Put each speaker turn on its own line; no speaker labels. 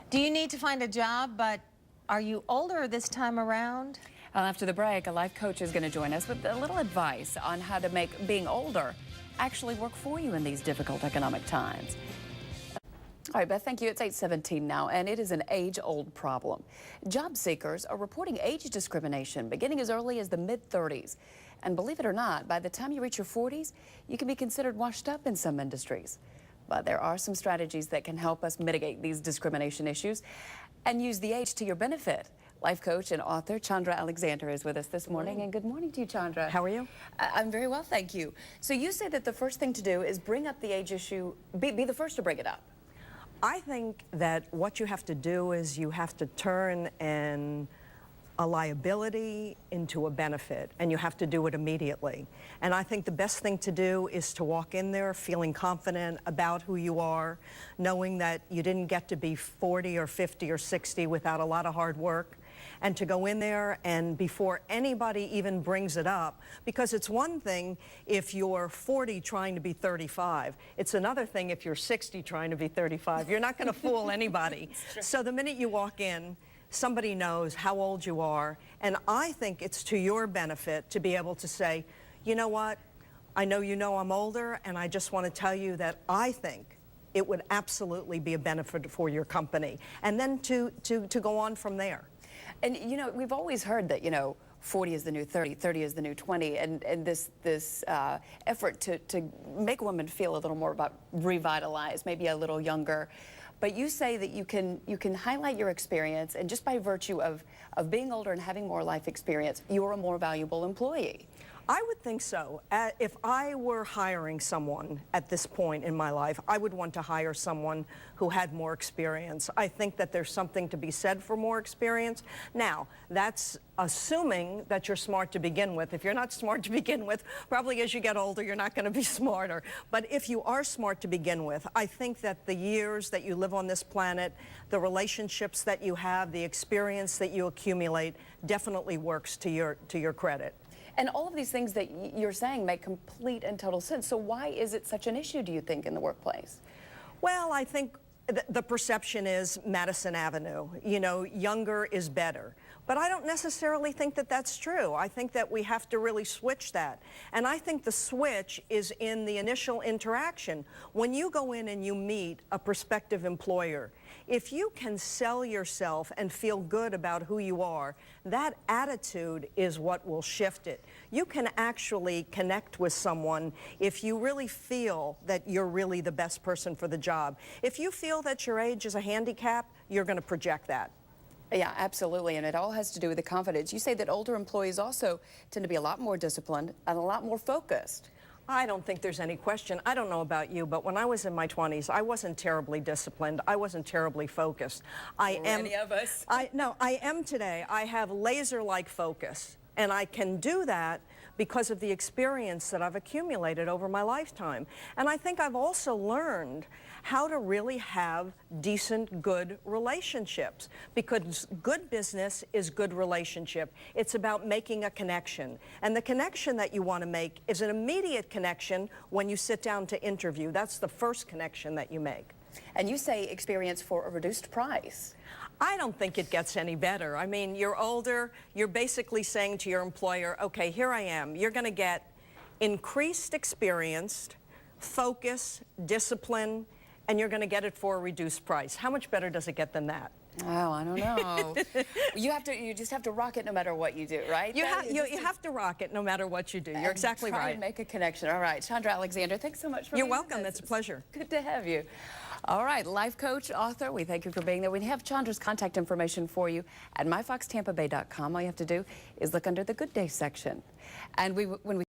Do you need to find a job, but are you older this time around?
Well, after the break, a life coach is going to join us with a little advice on how to make being older actually work for you in these difficult economic times. All right, Beth, thank you. It's 8:17 now, and it is an age-old problem. Job seekers are reporting age discrimination beginning as early as the mid-30s. And believe it or not, by the time you reach your 40s, you can be considered washed up in some industries. But there are some strategies that can help us mitigate these discrimination issues and use the age to your benefit. Life coach and author Chandra Alexander is with us this morning. And good morning to you, Chandra.
How are you?
I'm very well, thank you. So you say that the first thing to do is bring up the age issue, be the first to bring it up.
I think that what you have to do is you have to turn a liability into a benefit, and you have to do it immediately. And I think the best thing to do is to walk in there feeling confident about who you are, knowing that you didn't get to be 40 or 50 or 60 without a lot of hard work, and to go in there and before anybody even brings it up, because it's one thing if you're 40 trying to be 35. It's another thing if you're 60 trying to be 35. You're not going to fool anybody. So the minute you walk in, somebody knows how old you are, and I think it's to your benefit to be able to say, you know what, I know you know I'm older, and I just want to tell you that I think it would absolutely be a benefit for your company, and then to go on from there.
And you know, we've always heard that, you know, 40 is the new 30, 30 is the new 20, and this effort to make women feel a little more revitalized, maybe a little younger. But you say that you can highlight your experience, and just by virtue of being older and having more life experience, you're a more valuable employee.
I would think so. If I were hiring someone at this point in my life, I would want to hire someone who had more experience. I think that there's something to be said for more experience. Now, that's assuming that you're smart to begin with. If you're not smart to begin with, probably as you get older, you're not going to be smarter. But if you are smart to begin with, I think that the years that you live on this planet, the relationships that you have, the experience that you accumulate definitely works to your credit.
And all of these things that you're saying make complete and total sense. So why is it such an issue, do you think, in the workplace?
Well, I think the perception is Madison Avenue. You know, younger is better. But I don't necessarily think that that's true. I think that we have to really switch that. And I think the switch is in the initial interaction. When you go in and you meet a prospective employer, if you can sell yourself and feel good about who you are, that attitude is what will shift it. You can actually connect with someone if you really feel that you're really the best person for the job. If you feel that your age is a handicap, you're going to project that.
Yeah, absolutely, and it all has to do with the confidence. You say that older employees also tend to be a lot more disciplined and a lot more focused.
I don't think there's any question. I don't know about you, but when I was in my 20s, I wasn't terribly disciplined. I wasn't terribly focused.
Any of us.
No, I am today. I have laser-like focus, and I can do that because of the experience that I've accumulated over my lifetime. And I think I've also learned how to really have decent, good relationships, because good business is good relationship. It's about making a connection. And the connection that you want to make is an immediate connection when you sit down to interview. That's the first connection that you make.
And you say experience for a reduced price.
I don't think it gets any better. I mean, you're older, you're basically saying to your employer, okay, here I am. You're going to get increased experience, focus, discipline, and you're going to get it for a reduced price. How much better does it get than that?
Oh, I don't know. You just have to rock it no matter what you do, right?
You have to rock it no matter what you do. You're exactly right.
Try and make a connection. All right, Chandra Alexander, thanks so much for being
You're welcome.
with us.
It's a pleasure.
Good to have you. All right, life coach, author, we thank you for being there. We have Chandra's contact information for you at myfoxtampabay.com. All you have to do is look under the Good Day section. And when we